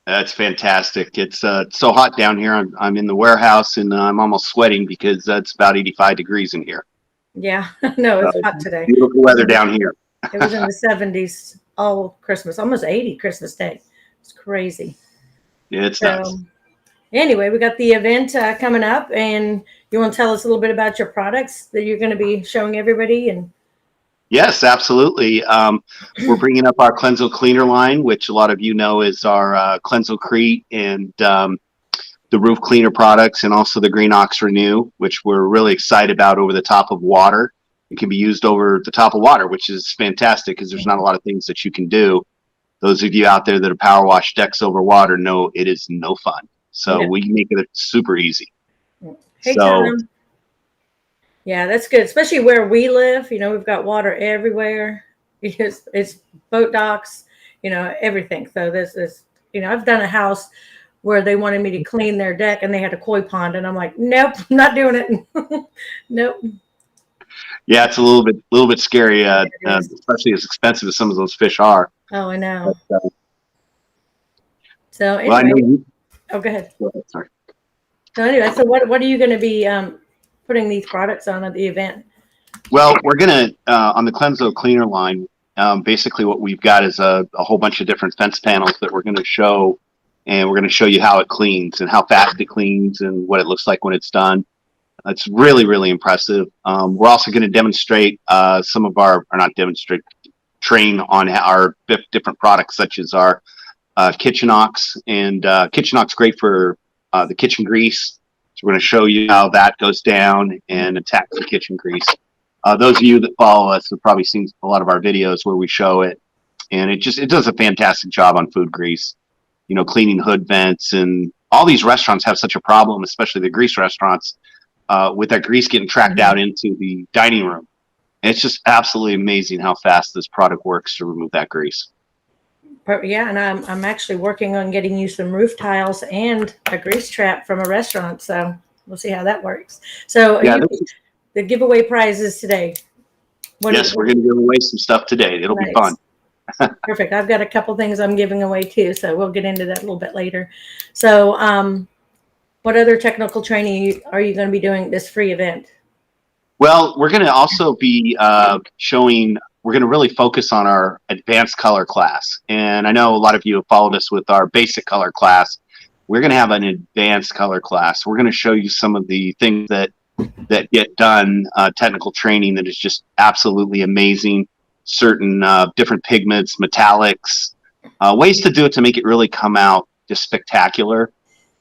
That's fantastic. It's so hot down here. I'm in the warehouse and I'm almost sweating because it's about 85 degrees in here. Yeah, no, it's hot today. Beautiful weather down here. It was in the 70s all Christmas, almost 80 Christmas Day. It's crazy. It's So, nuts. anyway, we got the event coming up, and you want to tell us a little bit about your products that you're going to be showing everybody? And Yes, absolutely. We're bringing up our Cleanso Cleaner line, which a lot of you know is our Cleansocrete and the roof cleaner products, and also the Green Ox Renew, which we're really excited about over the top of water. It can be used over the top of water, which is fantastic because there's not a lot of things that you can do. Those of you out there that have power washed decks over water know it is no fun. So no. we make it super easy. Hey, So Tom. Yeah, that's good, especially where we live. We've got water everywhere. It's boat docks, everything. So this is, I've done a house where they wanted me to clean their deck and they had a koi pond, and I'm like, nope, not doing it. Nope. yeah, it's a little bit scary, It is. especially as expensive as some of those fish are. Oh, I But, know. So well, I know anyway, you. oh, go ahead. Sorry. So anyway, so what are you going to be putting these products on at the event? Well, we're gonna on the Cleanso Cleaner line. Basically, what we've got is a whole bunch of different fence panels that we're going to show, and we're going to show you how it cleans and how fast it cleans and what it looks like when it's done. It's really, really impressive. We're also going to demonstrate some of our, or not demonstrate, train on our different products, such as our Kitchen Ox, and Kitchen Ox great for the kitchen grease. So we're going to show you how that goes down and attacks the kitchen grease. Those of you that follow us have probably seen a lot of our videos where we show it, and it does a fantastic job on food grease. Cleaning hood vents, and all these restaurants have such a problem, especially the grease restaurants, with that grease getting tracked out into the dining room. And it's just absolutely amazing how fast this product works to remove that grease. Yeah, and I'm actually working on getting you some roof tiles and a grease trap from a restaurant. So we'll see how that works. So Yeah, the giveaway prizes today. Yes, we're going to give away some stuff today. It'll be fun. Perfect. I've got a couple things I'm giving away too, so we'll get into that a little bit later. So, what other technical training are you going to be doing this free event? Well, we're going to also be showing. We're going to really focus on our advanced color class, and I know a lot of you have followed us with our basic color class. We're going to have an advanced color class. We're going to show you some of the things that get done, technical training that is just absolutely amazing. Certain different pigments, metallics, ways to do it to make it really come out just spectacular,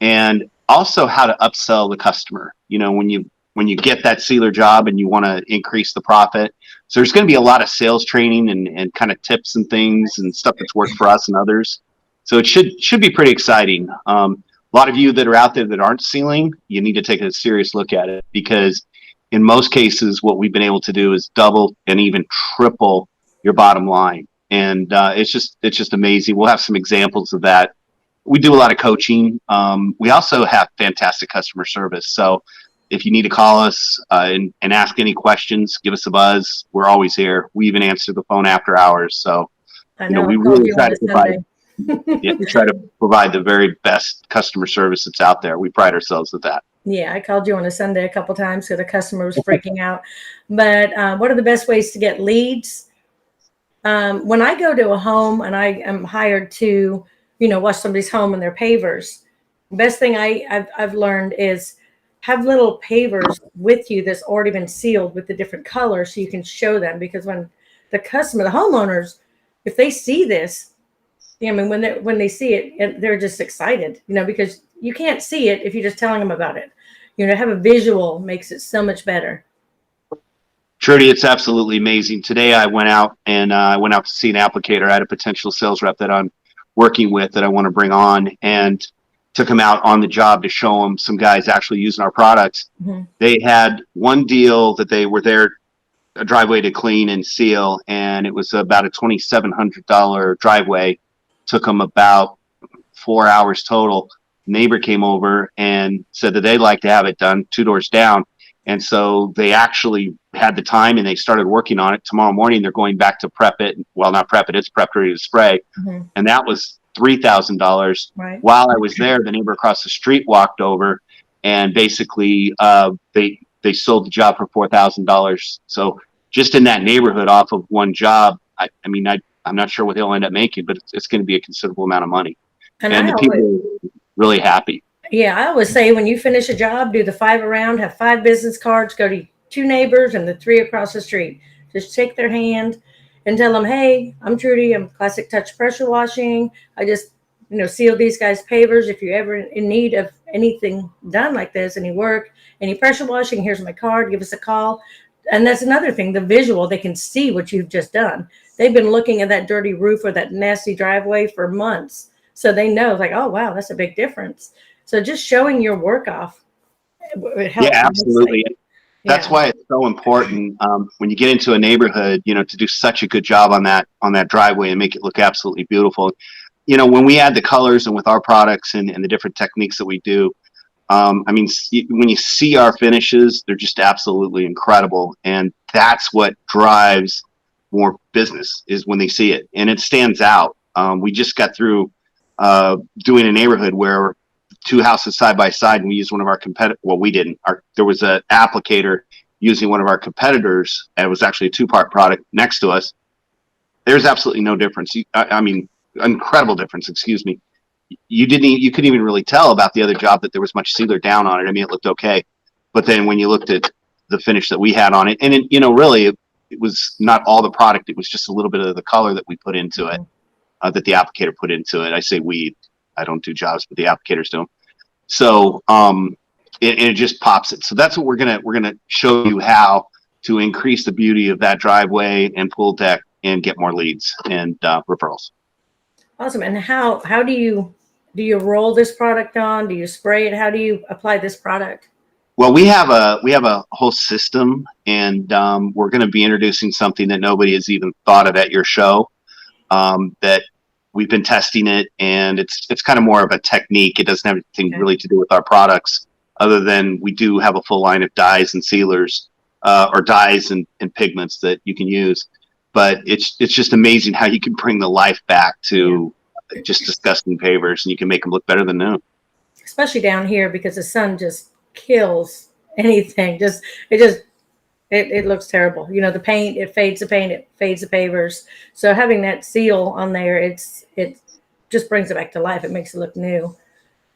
and also how to upsell the customer. When you get that sealer job and you want to increase the profit. So there's going to be a lot of sales training and kind of tips and things and stuff that's worked for us and others. So it should be pretty exciting. A lot of you that are out there that aren't sealing, you need to take a serious look at it, because in most cases, what we've been able to do is double and even triple your bottom line. And it's just amazing. We'll have some examples of that. We do a lot of coaching. We also have fantastic customer service. So if you need to call us and ask any questions, give us a buzz. We're always here. We even answer the phone after hours. So, I know we I called really you try on to a provide. Sunday. Yeah, we try to provide the very best customer service that's out there. We pride ourselves with that. Yeah, I called you on a Sunday a couple times because the customer was freaking out. But what are the best ways to get leads? When I go to a home and I am hired to, wash somebody's home and their pavers, best thing I've learned is have little pavers with you that's already been sealed with the different colors so you can show them. Because when the homeowners, if they see this, I mean, when they see it, they're just excited, because you can't see it if you're just telling them about it. Have a visual makes it so much better. Trudi, it's absolutely amazing. Today I went out to see an applicator. I had a potential sales rep that I'm working with that I want to bring on, and took them out on the job to show them some guys actually using our products. Mm-hmm. They had one deal that they were there, a driveway to clean and seal, and it was about a $2,700 driveway. Took them about 4 hours total. Neighbor came over and said that they'd like to have it done 2 doors down. And so they actually had the time and they started working on it. Tomorrow morning, they're going back to prep it. Well, not prep it, it's prepped ready to spray. Mm-hmm. And that was $3,000. Right. While I was there, the neighbor across the street walked over, and basically they sold the job for $4,000. So just in that neighborhood, off of one job, I'm not sure what he'll end up making, but it's going to be a considerable amount of money, And and I the always, people are really happy. yeah, I always say when you finish a job, do the 5 around, have 5 business cards, go to 2 neighbors and the 3 across the street. Just shake their hand and tell them, hey, I'm Trudy. I'm Classic Touch Pressure Washing. I just, seal these guys' pavers. If you're ever in need of anything done like this, any work, any pressure washing, here's my card. Give us a call. And that's another thing, the visual, they can see what you've just done. They've been looking at that dirty roof or that nasty driveway for months. So they know, like, oh, wow, that's a big difference. So just showing your work off, it helps. Yeah, absolutely. That's Yeah. why it's so important when you get into a neighborhood, to do such a good job on that driveway and make it look absolutely beautiful. When we add the colors and with our products and the different techniques that we do, when you see our finishes, they're just absolutely incredible, and that's what drives more business is when they see it and it stands out. We just got through doing a neighborhood where 2 houses side by side, and we used one of our competitors. Well, we didn't. There was an applicator using one of our competitors, and it was actually a 2-part product next to us. There's absolutely no difference. Incredible difference. Excuse me. You couldn't even really tell about the other job that there was much sealer down on it. It looked okay, but then when you looked at the finish that we had on it, and really it was not all the product. It was just a little bit of the color that we put into it, that the applicator put into it. I say we. I don't do jobs, but the applicators do them. So it just pops it. So that's what we're gonna show you, how to increase the beauty of that driveway and pool deck and get more leads and referrals. Awesome. And how do you roll this product on? Do you spray it? How do you apply this product? Well, we have a whole system, and we're going to be introducing something that nobody has even thought of at your show. That we've been testing it, and it's kind of more of a technique. It doesn't have anything really to do with our products, other than we do have a full line of dyes and sealers, or dyes and pigments that you can use. But it's just amazing how you can bring the life back to just disgusting pavers, and you can make them look better than new. Especially down here, because the sun just kills anything. It looks terrible. The paint, it fades the paint, it fades the pavers. So having that seal on there, it just brings it back to life. It makes it look new.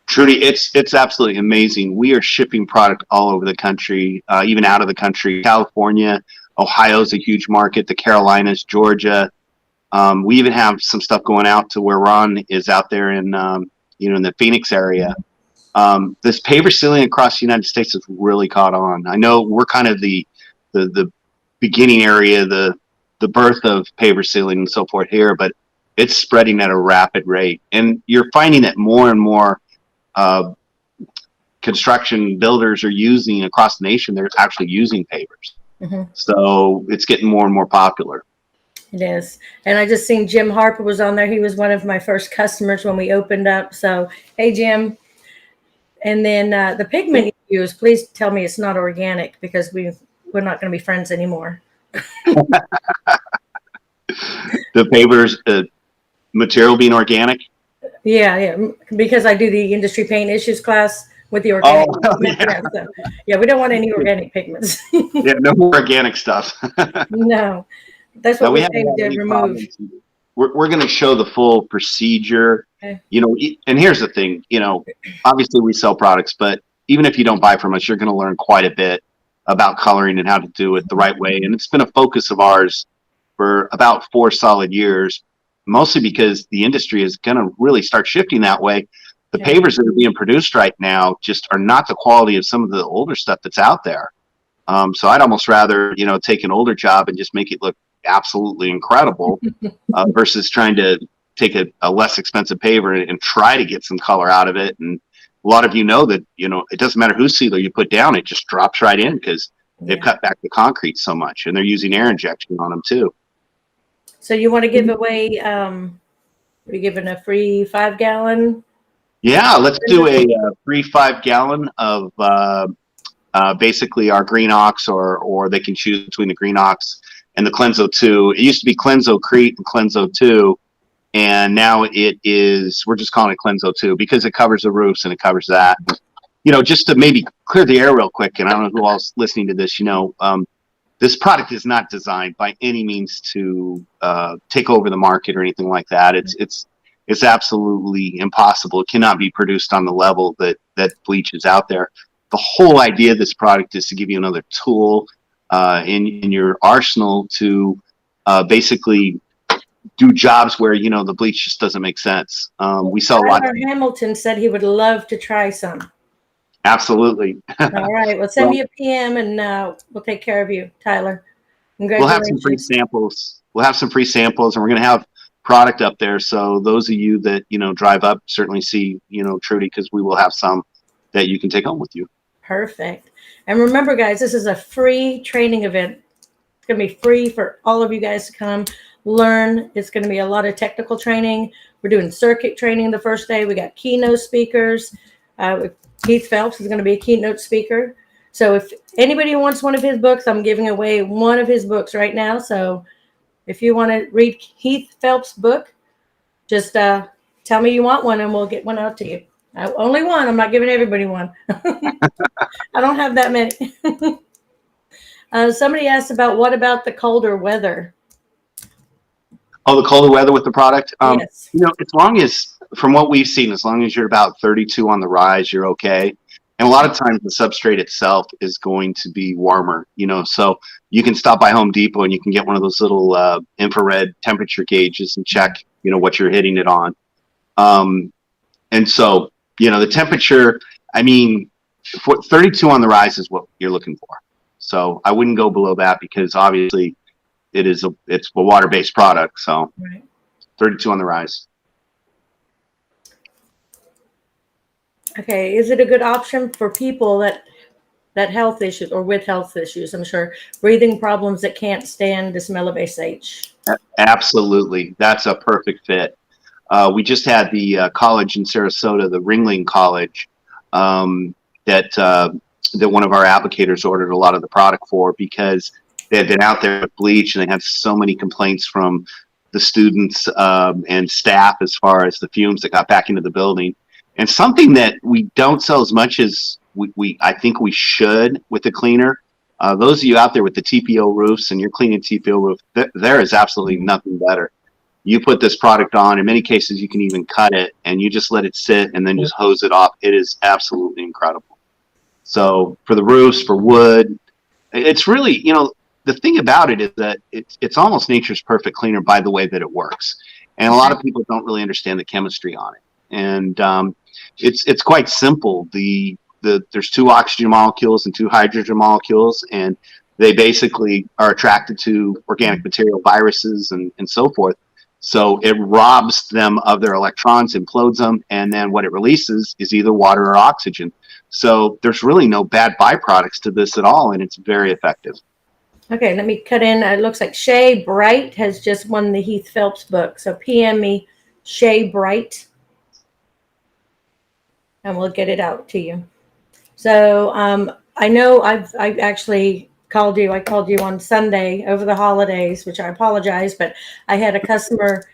Trudy, it's absolutely amazing. We are shipping product all over the country, even out of the country. California, Ohio's a huge market. The Carolinas, Georgia. We even have some stuff going out to where Ron is out there in in the Phoenix area. This paver sealing across the United States has really caught on. I know we're kind of the beginning area, the birth of paver sealing and so forth here, but it's spreading at a rapid rate, and you're finding that more and more construction builders are using across the nation. They're actually using pavers, so it's getting more and more popular. It is. And I just seen Jim Harper was on there. He was one of my first customers when we opened up. So, hey, Jim. And then the pigment you use, please tell me it's not organic, because we're not going to be friends anymore. The pavers material being organic? Yeah, because I do the industry paint issues class with the organic pigment. Yeah. So, we don't want any organic pigments. Yeah, no more organic stuff. No, that's what we're saying to remove. We're going to show the full procedure. Okay. And here's the thing, obviously we sell products, but even if you don't buy from us, you're going to learn quite a bit about coloring and how to do it the right way. And it's been a focus of ours for about 4 solid years, mostly because the industry is going to really start shifting that way. The pavers that are being produced right now just are not the quality of some of the older stuff that's out there. So I'd almost rather, take an older job and just make it look absolutely incredible versus trying to take a less expensive paver and try to get some color out of it. And a lot of that, it doesn't matter whose sealer you put down, it just drops right in because they've cut back the concrete so much, and they're using air injection on them too. So you want to give away, are you giving a free 5-gallon? Yeah, let's do a free 5-gallon of basically our Green Ox, or they can choose between the Green Ox and the Cleanso 2. It used to be Cleanso Crete and Cleanso 2. and now it is, we're just calling it Cleanso 2 because it covers the roofs and it covers that. You know, just to maybe clear the air real quick, and I don't know who else listening to this, you know, this product is not designed by any means to take over the market or anything like that. It's absolutely impossible. It cannot be produced on the level that bleach is out there. The whole idea of this product is to give you another tool in your arsenal to basically do jobs where, you know, the bleach just doesn't make sense. We sell a lot. Tyler Hamilton said he would love to try some. Absolutely. All right. Well, send me a PM and we'll take care of you, Tyler. We'll Congratulations. have some free samples. We'll have some free samples, and we're going to have product up there. So those of you that, you know, drive up, certainly see, you know, Trudi, because we will have some that you can take home with you. Perfect. And remember, guys, this is a free training event. It's going to be free for all of you guys to come learn. It's going to be a lot of technical training. We're doing circuit training the first day. We got keynote speakers. Keith Phelps is going to be a keynote speaker. So if anybody wants one of his books, I'm giving away one of his books right now. So if you want to read Keith Phelps' book, just tell me you want one and we'll get one out to you. Only one. I'm not giving everybody one. I don't have that many. Somebody asked about what about the colder weather? Oh, the colder weather with the product? Yes. You know, as long as, from what we've seen, as long as you're about 32 on the rise, you're okay. And a lot of times the substrate itself is going to be warmer, you know, so you can stop by Home Depot and you can get one of those little infrared temperature gauges and check, you know, what you're hitting it on. And so, you know, the temperature, I mean, 32 on the rise is what you're looking for. So I wouldn't go below that because obviously it's a water-based product. So Right. 32 on the rise. Okay. Is it a good option for people that health issues or with health issues? I'm sure breathing problems that can't stand the smell of SH. Absolutely. That's a perfect fit. We just had the college in Sarasota, the Ringling College, that one of our applicators ordered a lot of the product for because they had been out there with bleach and they had so many complaints from the students and staff as far as the fumes that got back into the building. And something that we don't sell as much as I think we should with the cleaner. Those of you out there with the TPO roofs and you're cleaning TPO roof, there is absolutely nothing better. You put this product on, in many cases you can even cut it and you just let it sit and then just hose it off. It is absolutely incredible. So for the roofs, for wood, it's really, you know, the thing about it is that it's almost nature's perfect cleaner by the way that it works. And a lot of people don't really understand the chemistry on it. And it's quite simple. There's 2 oxygen molecules and 2 hydrogen molecules, and they basically are attracted to organic material, viruses, and so forth. So it robs them of their electrons, implodes them, and then what it releases is either water or oxygen. So there's really no bad byproducts to this at all, and it's very effective. Okay, let me cut in. It looks like Shay Bright has just won the Heath Phelps book. So PM me Shay Bright, and we'll get it out to you. So I know I actually called you. I called you on Sunday over the holidays, which I apologize, but I had a customer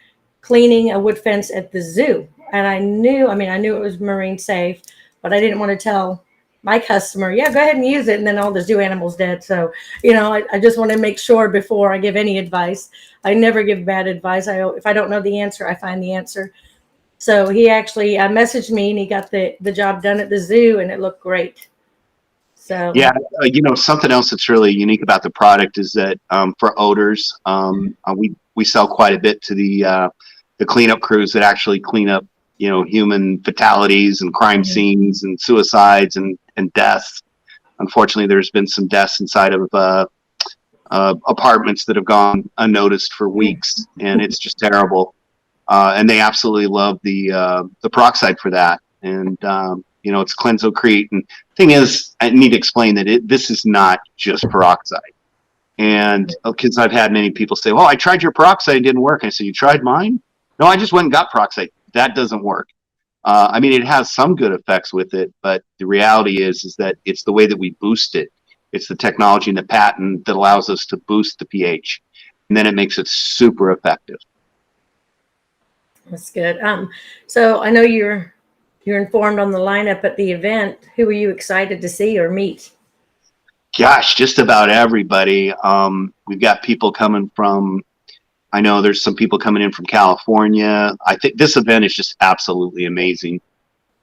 cleaning a wood fence at the zoo. And I knew it was marine safe, but I didn't want to tell my customer, yeah, go ahead and use it. And then all the zoo animals dead. So, you know, I just want to make sure before I give any advice. I never give bad advice. If I don't know the answer, I find the answer. So he actually messaged me and he got the job done at the zoo and it looked great. So yeah, you know, something else that's really unique about the product is that for odors, we sell quite a bit to the cleanup crews that actually clean up, you know, human fatalities and crime scenes and suicides and deaths. Unfortunately, there's been some deaths inside of apartments that have gone unnoticed for weeks, and it's just terrible. And they absolutely love the peroxide for that. And you know, it's Cleansocrete. And thing is, I need to explain that this is not just peroxide. And because I've had many people say, "Well, I tried your peroxide, it didn't work." I said, "You tried mine?" "No, I just went and got peroxide." That doesn't work. I mean, it has some good effects with it, but the reality is that it's the way that we boost it. It's the technology and the patent that allows us to boost the pH, and then it makes it super effective. That's good. So I know you're informed on the lineup at the event. Who are you excited to see or meet? Gosh, just about everybody. We've got people coming from. I know there's some people coming in from California. I think this event is just absolutely amazing.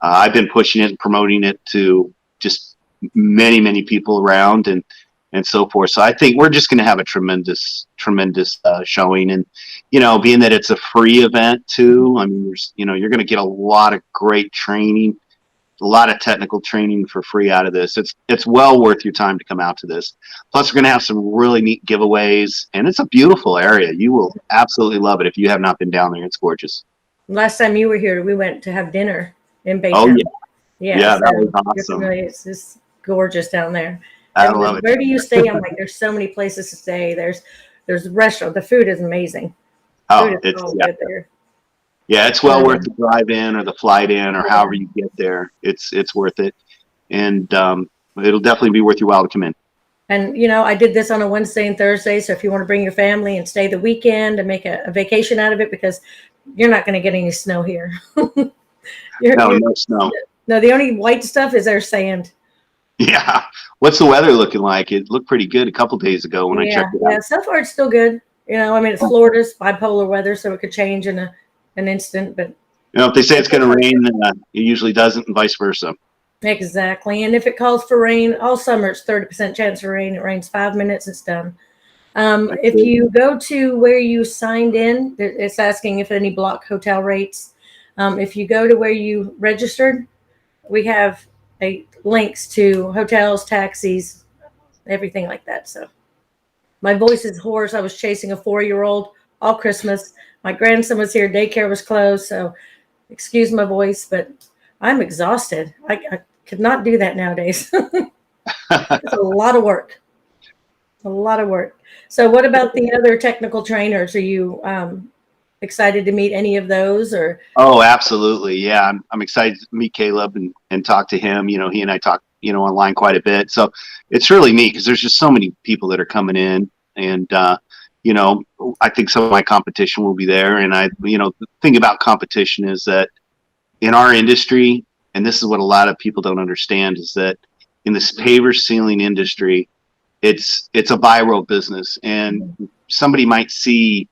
I've been pushing it and promoting it to just many people around and so forth. So I think we're just going to have a tremendous showing. And being that it's a free event too, I mean, you're going to get a lot of great training, a lot of technical training for free out of this. It's well worth your time to come out to this. Plus, we're going to have some really neat giveaways, and it's a beautiful area. You will absolutely love it if you have not been down there. It's gorgeous. Last time you were here, we went to have dinner in Oh Baytown. yeah, Yeah, yeah, so that was you're awesome. familiar. It's just gorgeous down there. I And love it. where do you stay? I'm like, there's so many places to stay. There's restaurant. The food is amazing. Food Oh, is it's all yeah. good there. Yeah, it's well worth Um, the drive in or the flight in or yeah. however you get there. It's worth it, and it'll definitely be worth your while to come in. And I did this on a Wednesday and Thursday. So if you want to bring your family and stay the weekend and make a vacation out of it, because you're not going to get any snow here. No, You're no snow. no, the only white stuff is our sand. Yeah. What's the weather looking like? It looked pretty good a couple days ago when I Yeah, checked it yeah. out. So far, it's still good. I mean, it's Florida's bipolar weather, so it could change in an instant. But If they say it's going to rain, it usually doesn't, and vice versa. exactly. And if it calls for rain all summer, it's 30% chance of rain. It rains 5 minutes, it's done. If you go to where you signed in, it's asking if any block hotel rates. If you go to where you registered, we have links to hotels, taxis, everything like that. So my voice is hoarse. I was chasing a 4-year-old all Christmas. My grandson was here. Daycare was closed. So excuse my voice, but I'm exhausted. I could not do that nowadays. It's a lot of work. A lot of work. So what about the other technical trainers? Are you excited to meet any of those or? Oh, absolutely. Yeah, I'm excited to meet Caleb and talk to him. He and I talk, online quite a bit. So it's really neat because there's just so many people that are coming in, and I think some of my competition will be there. And the thing about competition is that in our industry, and this is what a lot of people don't understand, is that in this paver sealing industry, it's a viral business, and somebody might see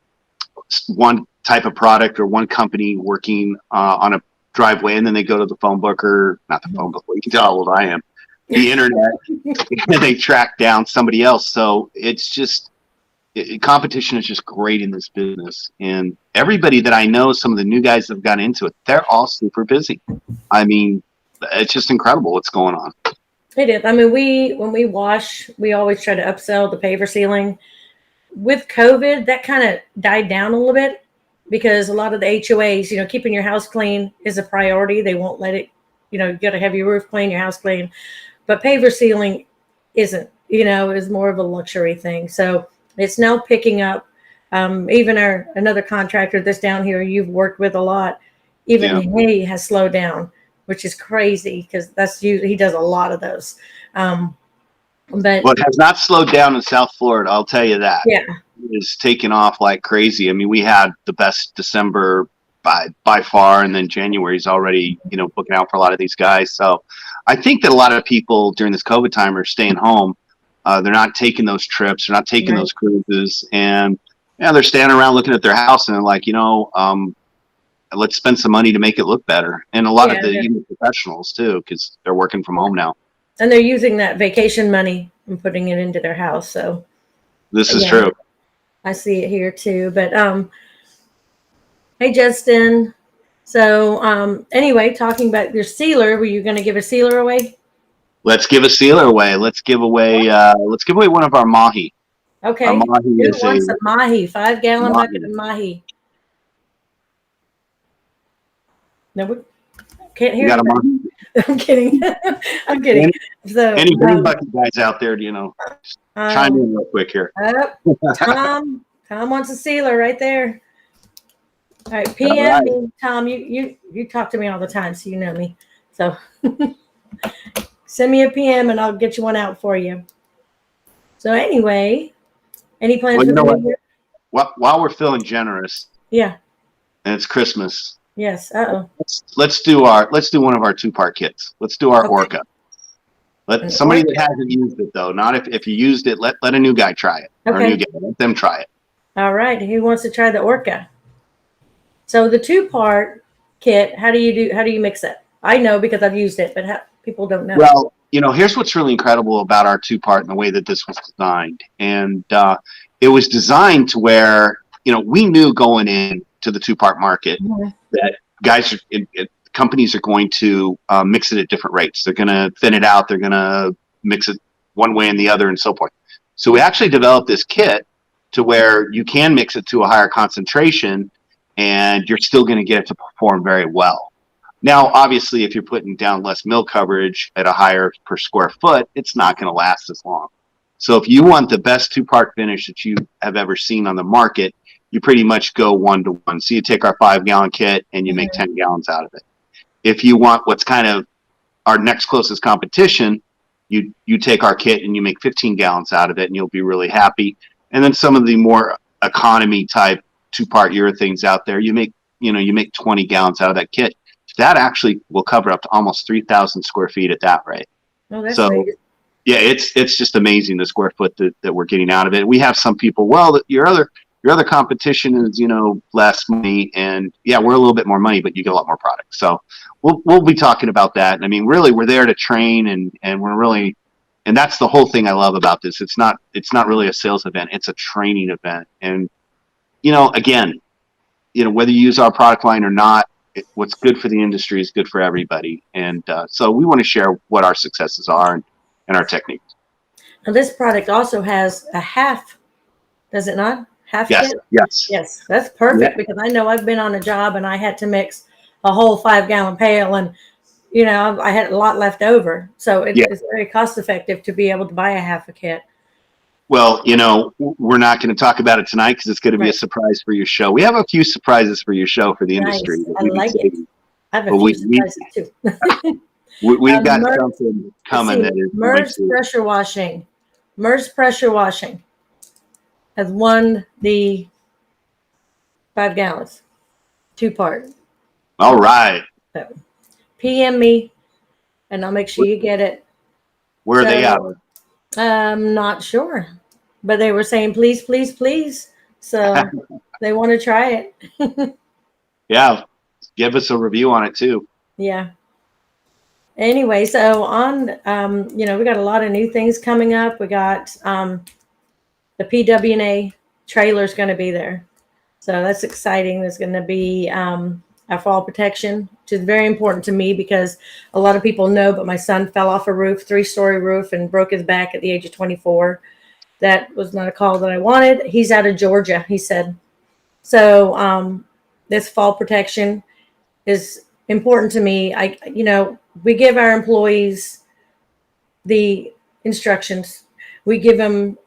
one type of product or one company working on a driveway, and then they go to the phone book, or not the phone book, you can tell how old I am, the internet, and they track down somebody else. So it's just competition is just great in this business, and everybody that I know, some of the new guys that have got into it, they're all super busy. I mean, it's just incredible what's going on. It is. I mean, when we wash, we always try to upsell the paver sealing. With COVID, that kind of died down a little bit because a lot of the HOAs, keeping your house clean is a priority. They won't let it, you got to have your roof clean, your house clean. But paver sealing isn't, is more of a luxury thing. So it's now picking up. Even another contractor that's down here you've worked with a lot, even he has slowed down, which is crazy because that's usually he does a lot of those. But it has not slowed down in South Florida, I'll tell you that. Yeah. It's taken off like crazy. I mean, we had the best December by far, and then January's already, booking out for a lot of these guys. So I think that a lot of people during this COVID time are staying home. They're not taking those trips. They're not taking those cruises, and they're standing around looking at their house and they're like, let's spend some money to make it look better. And a lot of the professionals too, because they're working from home now. And they're using that vacation money and putting it into their house. So this is true. I see it here too. But hey, Justin. So anyway, talking about your sealer, were you going to give a sealer away? Let's give a sealer away. Let's give away one of our mahi. Okay. Our mahi Who wants a mahi? 5-gallon bucket of mahi. No, we can't hear you. I'm kidding. I'm kidding. So any green bucket guys out there, chime in real quick here. Tom wants a sealer right there. All right, PM me, Tom. You talk to me all the time, so you know me. So send me a PM and I'll get you one out for you. So anyway, any plans for the new year? While we're feeling generous, yeah, and it's Christmas. Yes. Uh-oh. Let's do one of our 2-part kits. Let's do our Okay. Orca. Let An somebody that orca. hasn't used it though, not if you used it, let a new guy try it. Or a new Okay. guy, let them try it. All right. Who wants to try the orca? So the 2-part kit, how do you mix it? I know because I've used it, but people don't know. Well, here's what's really incredible about our 2-part and the way that this was designed. And it was designed to where, we knew going in to the 2-part market Mhm. that companies are going to mix it at different rates. They're going to thin it out. They're going to mix it one way and the other and so forth. So we actually developed this kit to where you can mix it to a higher concentration and you're still going to get it to perform very well. Now, obviously, if you're putting down less mill coverage at a higher per square foot, it's not going to last as long. So if you want the best 2-part finish that you have ever seen on the market, you pretty much go 1-to-1. So you take our 5-gallon kit and you make 10 gallons out of it. If you want what's kind of our next closest competition, you take our kit and you make 15 gallons out of it and you'll be really happy. And then some of the more economy type 2-part urethanes out there, you make 20 gallons out of that kit. That actually will cover up to almost 3,000 square feet at that rate. Oh, that's So great. yeah, it's just amazing the square foot that we're getting out of it. We have some people, well, your other competition is less money, and yeah, we're a little bit more money, but you get a lot more product. So we'll be talking about that. And I mean, really, we're there to train, and we're really, and that's the whole thing I love about this. It's not really a sales event; it's a training event. And again, whether you use our product line or not, what's good for the industry is good for everybody. And so we want to share what our successes are and our techniques. Now this product also has a half, does it not? Half Yes, kit? yes. Yes, that's Yeah. perfect because I know I've been on a job and I had to mix a whole 5-gallon pail and I had a lot left over. So Yeah. it's very cost effective to be able to buy a half a kit. Well, we're not going to talk about it tonight because it's going to be a Right. surprise for your show. We have a few surprises for your show for the industry Nice. that I we've been like it. saving. I have a But few surprises too. we've got MERS, something let's coming see, that is going MERS to. pressure washing. MERS pressure washing has won the 5 gallons, 2-part. All right. So PM me and I'll make sure you get it. Where are they at? So I'm not sure, but they were saying, please, please, please. So they want to try it. Yeah. Give us a review on it too. Yeah. Anyway, so we got a lot of new things coming up. We got the PW&A trailer's going to be there. So that's exciting. There's going to be our fall protection, which is very important to me because a lot of people know, but my son fell off a roof, 3-story roof, and broke his back at the age of 24. That was not a call that I wanted. He's out of Georgia, he said. So this fall protection is important to me. We give our employees the instructions. We give them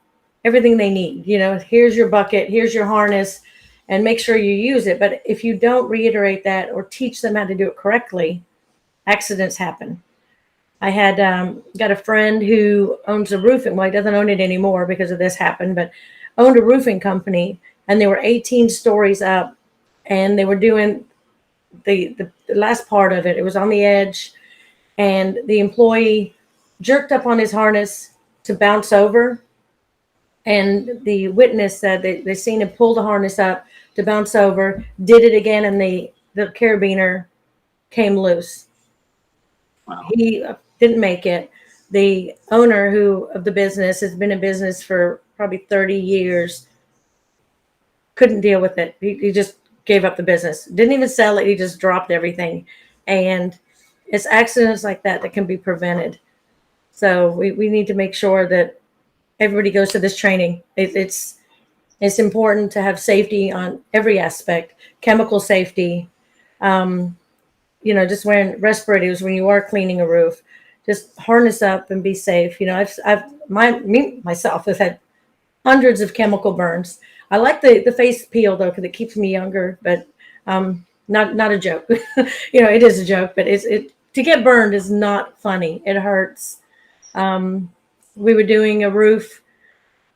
everything they need. Here's your bucket, here's your harness, and make sure you use it. But if you don't reiterate that or teach them how to do it correctly, accidents happen. I had got a friend who owns a roofing. Well, he doesn't own it anymore because of this happened, but owned a roofing company, and they were 18 stories up, and they were doing the last part of it. It was on the edge, and the employee jerked up on his harness to bounce over, and the witness said they seen him pull the harness up to bounce over, did it again, and the carabiner came loose. Wow. He didn't make it. The owner of the business has been in business for probably 30 years, couldn't deal with it. He just gave up the business. Didn't even sell it. He just dropped everything. And it's accidents like that can be prevented. So we need to make sure that everybody goes to this training. It's important to have safety on every aspect, chemical safety, just wearing respirators when you are cleaning a roof. Just harness up and be safe. Myself has had hundreds of chemical burns. I like the face peel though because it keeps me younger, but not a joke. It is a joke, but it to get burned is not funny. It hurts. We were doing a roof,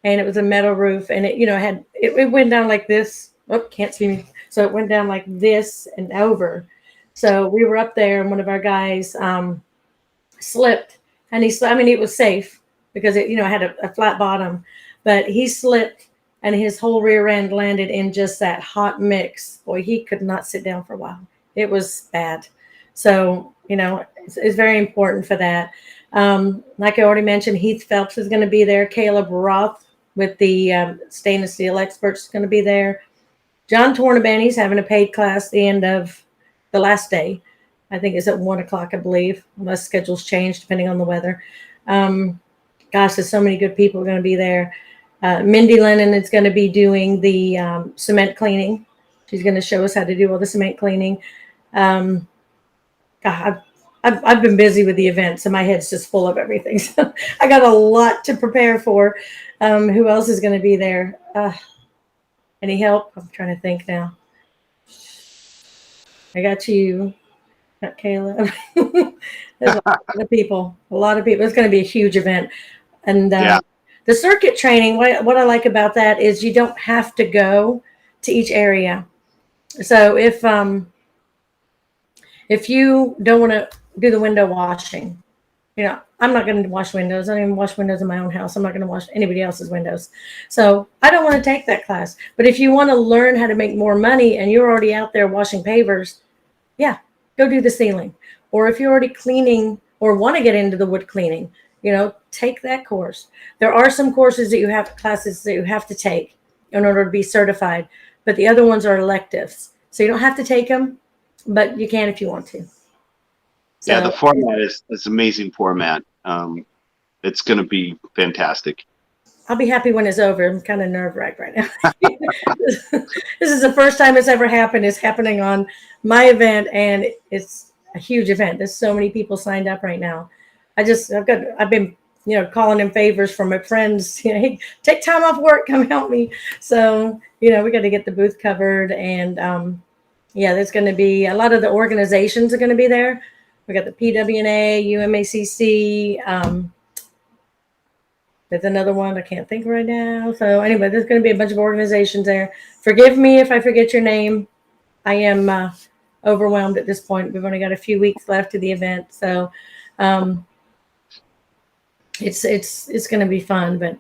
and it was a metal roof, and it went down like this. Oh, can't see me. So it went down like this and over. So we were up there, and one of our guys slipped, and I mean, it was safe because it, had a flat bottom, but he slipped, and his whole rear end landed in just that hot mix. Boy, he could not sit down for a while. It was bad. So, it's very important for that. Like I already mentioned, Heath Phelps is going to be there. Caleb Roth with the stainless steel experts is going to be there. John Tornabanny's having a paid class the end of the last day. I think it's at 1:00, I believe, unless schedules change depending on the weather. Gosh, there's so many good people going to be there. Mindy Lennon is going to be doing the cement cleaning. She's going to show us how to do all the cement cleaning. God, I've been busy with the event, so my head's just full of everything. So I got a lot to prepare for. Who else is going to be there? Any help? I'm trying to think now. I got you. Got Caleb. There's a lot of people. A lot of people. It's going to be a huge event. And the circuit training, what I like about that is you don't have to go to each area. So if you don't want to do the window washing, I'm not going to wash windows. I don't even wash windows in my own house. I'm not going to wash anybody else's windows. So I don't want to take that class. But if you want to learn how to make more money and you're already out there washing pavers, yeah, go do the ceiling. Or if you're already cleaning or want to get into the wood cleaning, take that course. There are some classes that you have to take in order to be certified, but the other ones are electives. So you don't have to take them, but you can if you want to. So, the format is amazing format. It's going to be fantastic. I'll be happy when it's over. I'm kind of nerve-wracked right now. This is the first time it's ever happened. It's happening on my event, and it's a huge event. There's so many people signed up right now. I've been, calling in favors from my friends. Hey, take time off work, come help me. So, we got to get the booth covered, and there's going to be a lot of the organizations are going to be there. We got the PWNA, UMACC. There's another one I can't think right now. So anyway, there's going to be a bunch of organizations there. Forgive me if I forget your name. I am overwhelmed at this point. We've only got a few weeks left of the event, so it's going to be fun. But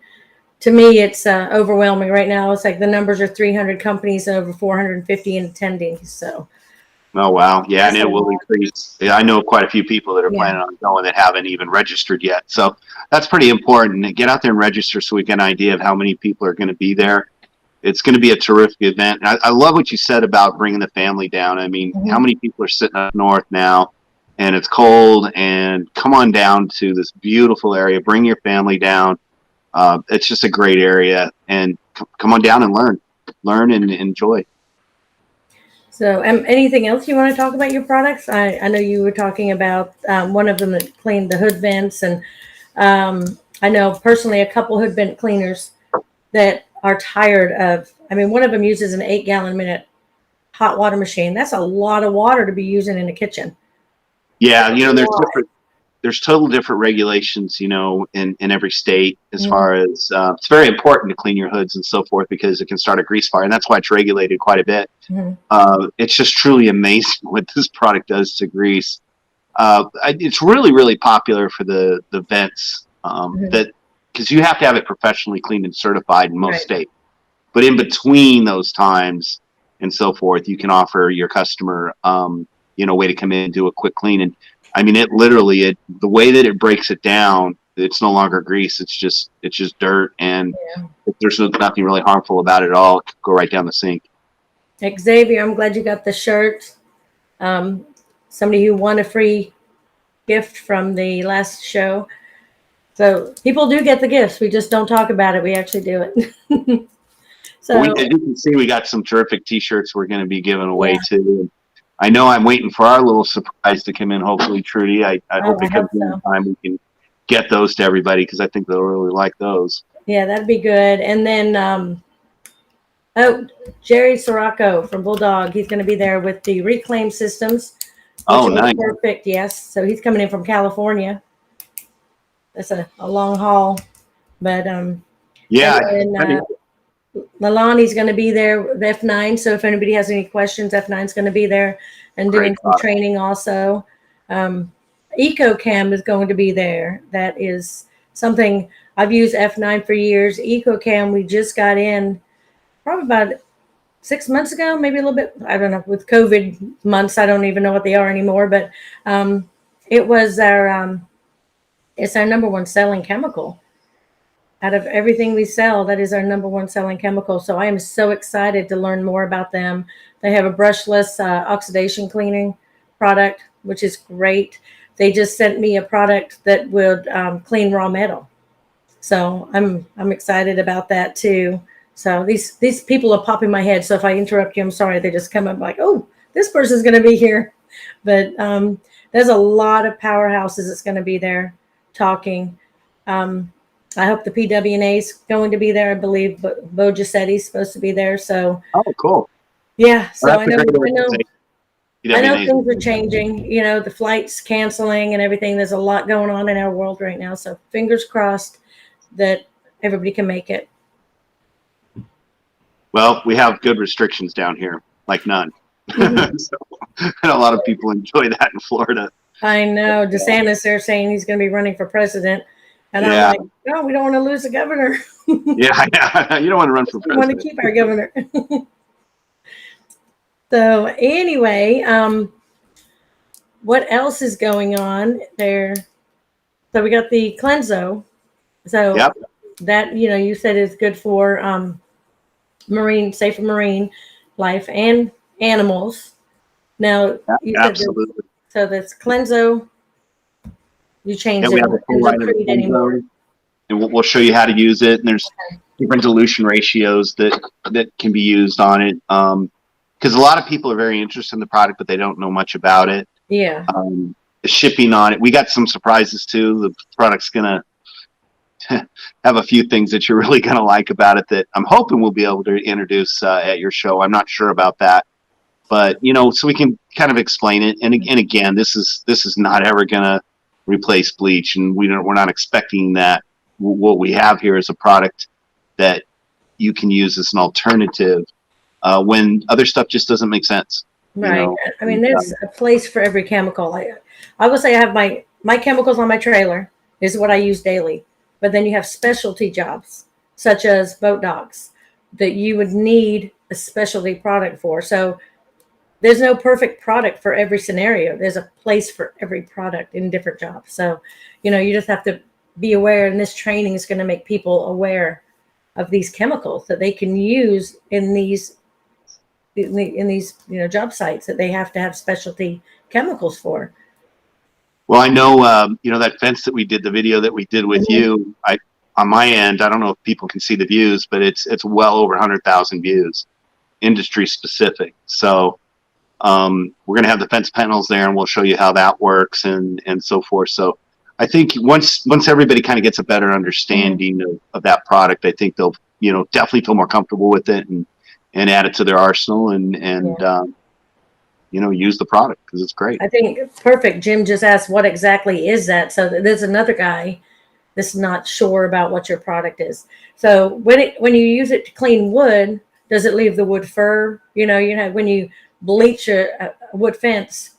to me, it's overwhelming right now. It's like the numbers are 300 companies and over 450 in attending. So. Oh, wow. Yeah, and it will increase. I know quite a few people that are planning on going that haven't even registered yet. So that's pretty important. Get out there and register so we get an idea of how many people are going to be there. It's going to be a terrific event. And I love what you said about bringing the family down. I mean, how many people are sitting up north now, and it's cold, and come on down to this beautiful area. Bring your family down. It's just a great area, and come on down and learn and enjoy. So anything else you want to talk about your products? I know you were talking about one of them that cleaned the hood vents, and I know personally a couple hood vent cleaners that are tired of, one of them uses an 8-gallon minute hot water machine. That's a lot of water to be using in a kitchen. Yeah, there's total different regulations, in every state as far as it's very important to clean your hoods and so forth because it can start a grease fire, and that's why it's regulated quite a bit. It's just truly amazing what this product does to grease. It's really, really popular for the vents that because you have to have it professionally cleaned and certified in most states. But in between those times and so forth, you can offer your customer, a way to come in and do a quick clean. And the way that it breaks it down, it's no longer grease. It's just dirt, and there's nothing really harmful about it at all. It could go right down the sink. Xavier, I'm glad you got the shirt. Somebody who won a free gift from the last show. So people do get the gifts. We just don't talk about it. We actually do it. So as you can see, we got some terrific T-shirts we're going to be giving away too. I know I'm waiting for our little surprise to come in. Hopefully, Trudi, I hope it comes in time. We can get those to everybody because I think they'll really like those. Yeah, that'd be good. And then, Jerry Sirocco from Bulldog, he's going to be there with the reclaim systems. Oh, nice. Perfect, yes. So he's coming in from California. That's a long haul, but yeah. Lalani's going to be there with F9. So if anybody has any questions, F9's going to be there and doing some training also. EcoCam is going to be there. That is something I've used F9 for years. EcoCam, we just got in probably about 6 months ago, maybe a little bit. I don't know. With COVID months, I don't even know what they are anymore. But it was it's our number one selling chemical. Out of everything we sell, that is our number one selling chemical. So I am so excited to learn more about them. They have a brushless oxidation cleaning product, which is great. They just sent me a product that would clean raw metal. So I'm excited about that too. So these people are popping my head. So if I interrupt you, I'm sorry. They just come up like, oh, this person's going to be here. But there's a lot of powerhouses that's going to be there talking. I hope the PWNA is going to be there. I believe Bo Giusetti's supposed to be there. So, oh, cool. Yeah. So well, I know things are changing. You know, the flights canceling and everything. There's a lot going on in our world right now. So fingers crossed that everybody can make it. Well, we have good restrictions down here, like none. Mm-hmm. So, and a lot of people enjoy that in Florida. I know. DeSantis, they're saying he's going to be running for president. And I'm like, no, we don't want to lose the governor. Yeah, you don't want to run for president. We want to keep our governor. So anyway, what else is going on there? So we got the Cleanso. So that, you know, you said is good for safer marine life and animals. Now, you said absolutely. So that's Cleanso. You changed it. It anymore. And we'll show you how to use it. And there's different dilution ratios that can be used on it. Because a lot of people are very interested in the product, but they don't know much about it. Yeah. The shipping on it. We got some surprises too. The product's going to have a few things that you're really going to like about it that I'm hoping we'll be able to introduce at your show. I'm not sure about that. But, you know, so we can kind of explain it. And again, this is not ever going to replace bleach, and we're not expecting that. What we have here is a product that you can use as an alternative when other stuff just doesn't make sense. Right. You know? I mean, there's a place for every chemical. I would say I have my chemicals on my trailer is what I use daily, but then you have specialty jobs such as boat docks that you would need a specialty product for. So there's no perfect product for every scenario. There's a place for every product in different jobs. So, you know, you just have to be aware, and this training is going to make people aware of these chemicals that they can use in these, you know, job sites that they have to have specialty chemicals for. Well, I know, you know, that fence that we did, the video that we did with you, on my end, I don't know if people can see the views, but it's well over 100,000 views, industry specific. So, we're going to have the fence panels there, and we'll show you how that works and so forth. So I think once everybody kind of gets a better understanding of that product, I think they'll, you know, definitely feel more comfortable with it and add it to their arsenal and you know, use the product because it's great. I think perfect. Jim just asked what exactly is that. So there's another guy that's not sure about what your product is. So when you use it to clean wood, does it leave the wood fur? You know, when you bleach a wood fence,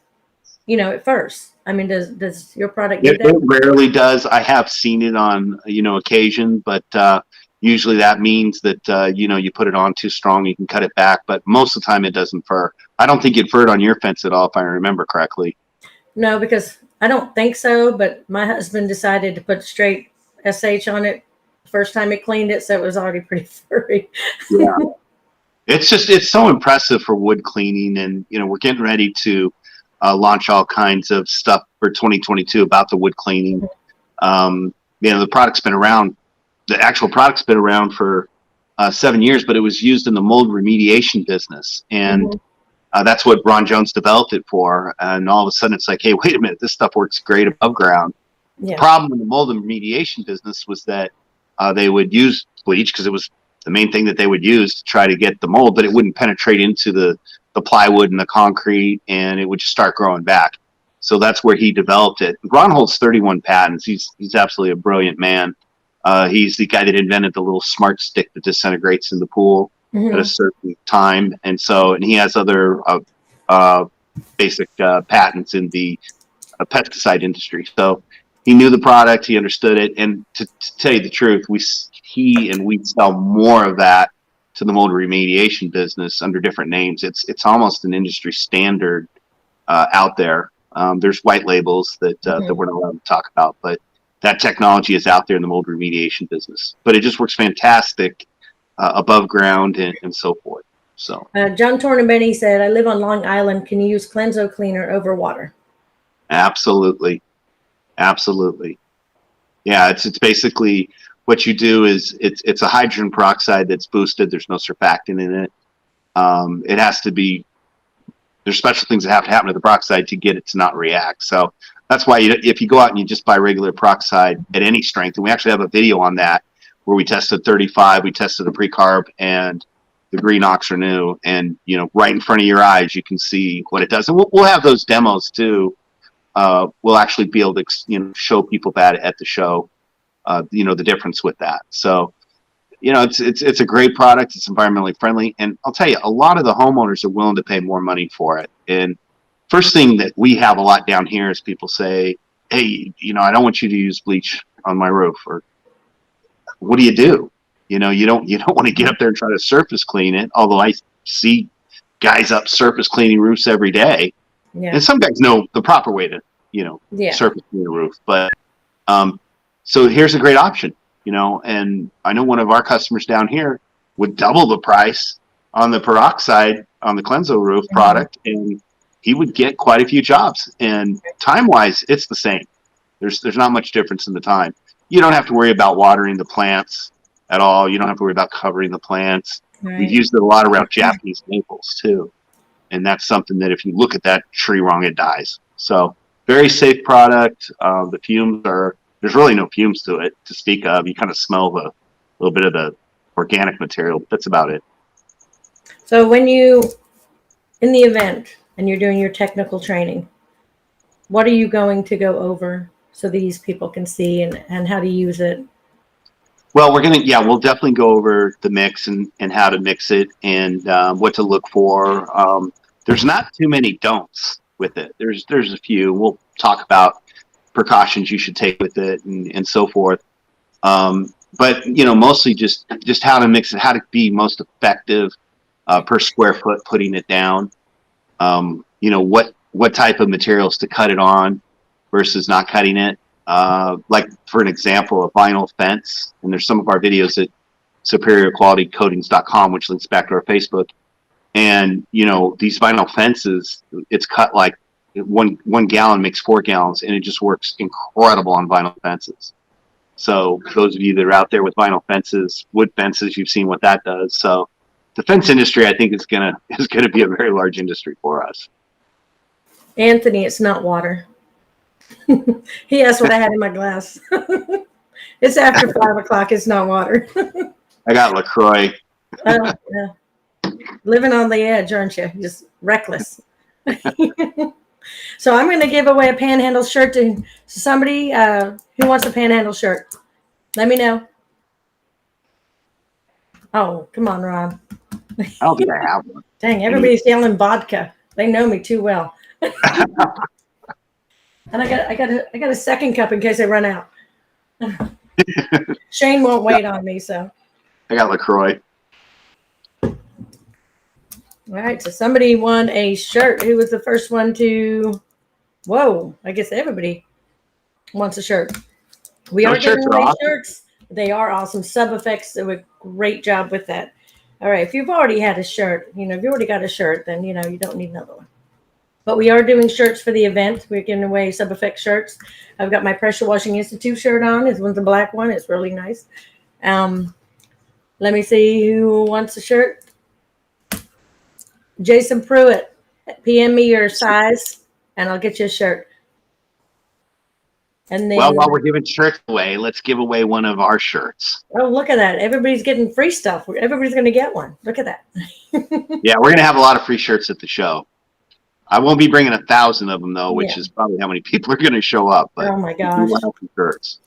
you know, at first. I mean, does your product do that? It rarely does. I have seen it on, you know, occasion, but usually that means that, you know, you put it on too strong, you can cut it back, but most of the time it doesn't fur. I don't think it furred on your fence at all, if I remember correctly. No, because I don't think so, but my husband decided to put straight SH on it the first time he cleaned it, so it was already pretty furry. Yeah. It's so impressive for wood cleaning, and you know we're getting ready to launch all kinds of stuff for 2022 about the wood cleaning. You know, the product's been around. The actual product's been around for 7 years, but it was used in the mold remediation business, and that's what Ron Jones developed it for. And all of a sudden, it's like, hey, wait a minute, this stuff works great above ground. Yeah. The problem in the mold remediation business was that they would use bleach because it was the main thing that they would use to try to get the mold, but it wouldn't penetrate into the plywood and the concrete, and it would just start growing back. So that's where he developed it. Ron holds 31 patents. He's absolutely a brilliant man. He's the guy that invented the little smart stick that disintegrates in the pool at a certain time, and he has other basic patents in the pesticide industry. So he knew the product, he understood it, and to tell you the truth, we sell more of that to the mold remediation business under different names. It's almost an industry standard out there. There's white labels that we're not allowed to talk about, but that technology is out there in the mold remediation business. But it just works fantastic above ground and so forth. So John Tornabene said, "I live on Long Island. Can you use Cleanso cleaner over water?" Absolutely. Yeah, it's basically what you do is it's a hydrogen peroxide that's boosted. There's no surfactant in it. It has to be. There's special things that have to happen to the peroxide to get it to not react. So that's why if you go out and you just buy regular peroxide at any strength, and we actually have a video on that where we tested 35, we tested the pre-carb and the green ox renew, and right in front of your eyes you can see what it does. And we'll have those demos too. We'll actually be able to show people that at the show. The difference with that. So it's a great product. It's environmentally friendly, and I'll tell you, a lot of the homeowners are willing to pay more money for it. And first thing that we have a lot down here is people say, "Hey, I don't want you to use bleach on my roof," or "What do?" You don't want to get up there and try to surface clean it. Although I see guys up surface cleaning roofs every day, and some guys know the proper way to surface clean a roof. But so here's a great option. And I know one of our customers down here would double the price on the peroxide on the Cleanso roof product, and he would get quite a few jobs. And time-wise, it's the same. There's not much difference in the time. You don't have to worry about watering the plants at all. You don't have to worry about covering the plants. Right. We've used it a lot around Japanese maples too, and that's something that if you look at that tree wrong, it dies. So very safe product. The fumes are. There's really no fumes to it to speak of. You kind of smell the little bit of the organic material. That's about it. So when you in the event and you're doing your technical training, what are you going to go over so these people can see and how to use it? Well, we'll definitely go over the mix and how to mix it and what to look for. There's not too many don'ts with it. There's a few. We'll talk about precautions you should take with it and so forth. But mostly just how to mix it, how to be most effective per square foot putting it down. What type of materials to cut it on versus not cutting it. Like for an example, a vinyl fence, and there's some of our videos at superiorqualitycoatings.com, which links back to our Facebook. And these vinyl fences, it's cut like one gallon makes 4 gallons, and it just works incredible on vinyl fences. So those of you that are out there with vinyl fences, wood fences, you've seen what that does. So the fence industry, I think, is gonna be a very large industry for us. Anthony, it's not water. He asked what I had in my glass. It's after 5 o'clock. It's not water. I got LaCroix. Yeah. Living on the edge, aren't you? Just reckless. So I'm going to give away a Panhandle shirt to somebody who wants a Panhandle shirt. Let me know. Oh, come on, Rob. I don't think I have one. Dang, everybody's yelling vodka. They know me too well. And I got a second cup in case I run out. Shane won't wait on me, so. I got LaCroix. All right, so somebody won a shirt. Who was the first one to? Whoa, I guess everybody wants a shirt. We are giving away shirts. They are awesome. Sub Effects do a great job with that. All right, if you've already had a shirt, if you already got a shirt, then you don't need another one. But we are doing shirts for the event. We're giving away Sub Effects shirts. I've got my Pressure Washing Institute shirt on. This one's a black one. It's really nice. Let me see who wants a shirt. Jason Pruitt, PM me your size, and I'll get you a shirt. And then, while we're giving shirts away, let's give away one of our shirts. Oh, look at that. Everybody's getting free stuff. Everybody's going to get one. Look at that. Yeah, we're going to have a lot of free shirts at the show. I won't be bringing 1,000 of them, though, which is probably how many people are going to show up. But oh, my gosh. shirts.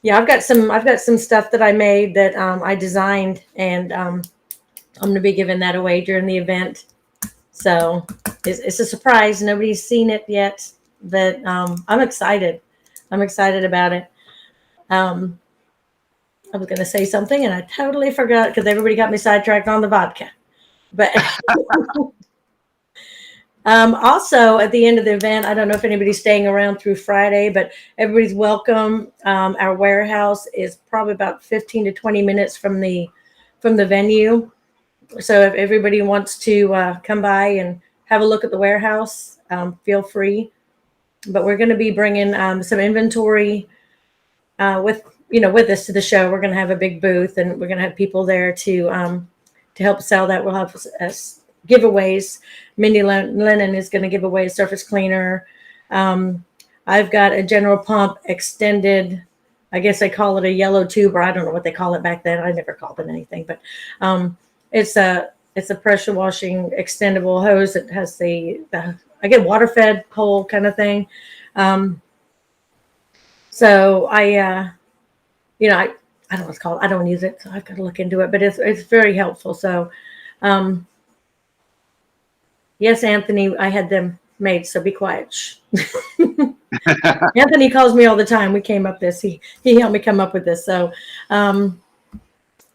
Yeah, I've got some stuff that I made that I designed, and I'm going to be giving that away during the event. So it's a surprise. Nobody's seen it yet, but I'm excited. I'm excited about it. Um, I was going to say something and I totally forgot because everybody got me sidetracked on the vodka. But also at the end of the event, I don't know if anybody's staying around through Friday, but everybody's welcome. Our warehouse is probably about 15 to 20 minutes from the venue. So if everybody wants to come by and have a look at the warehouse, feel free. But we're going to be bringing some inventory with us to the show. We're going to have a big booth, and we're going to have people there to help sell that. We'll have giveaways. Mindy Lennon is going to give away a surface cleaner. Um, I've got a General Pump extended. I guess they call it a yellow tube, or I don't know what they call it back then. I never called it anything, but it's a pressure washing extendable hose that has the I get water fed hole kind of thing. Um, so I don't know what it's called. I don't use it, so I've got to look into it. But it's very helpful. So, um, yes, Anthony, I had them made. So be quiet. Shh. Anthony calls me all the time. We came up this. He helped me come up with this. So,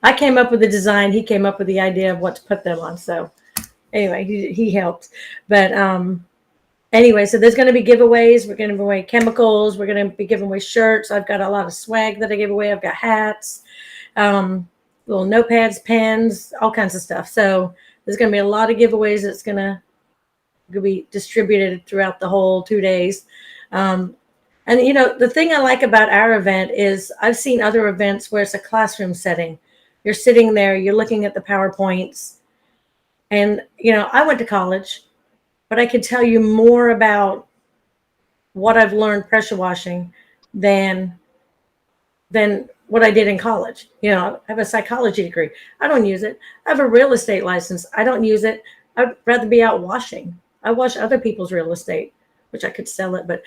I came up with the design. He came up with the idea of what to put them on. So, anyway, he helped. But anyway, so there's going to be giveaways. We're going to give away chemicals. We're going to be giving away shirts. I've got a lot of swag that I give away. I've got hats, little notepads, pens, all kinds of stuff. So there's going to be a lot of giveaways that's going to be distributed throughout the whole 2 days. And the thing I like about our event is I've seen other events where it's a classroom setting. You're sitting there, you're looking at the PowerPoints, and I went to college, but I could tell you more about what I've learned pressure washing than what I did in college. I have a psychology degree. I don't use it. I have a real estate license. I don't use it. I'd rather be out washing. I wash other people's real estate, which I could sell it, but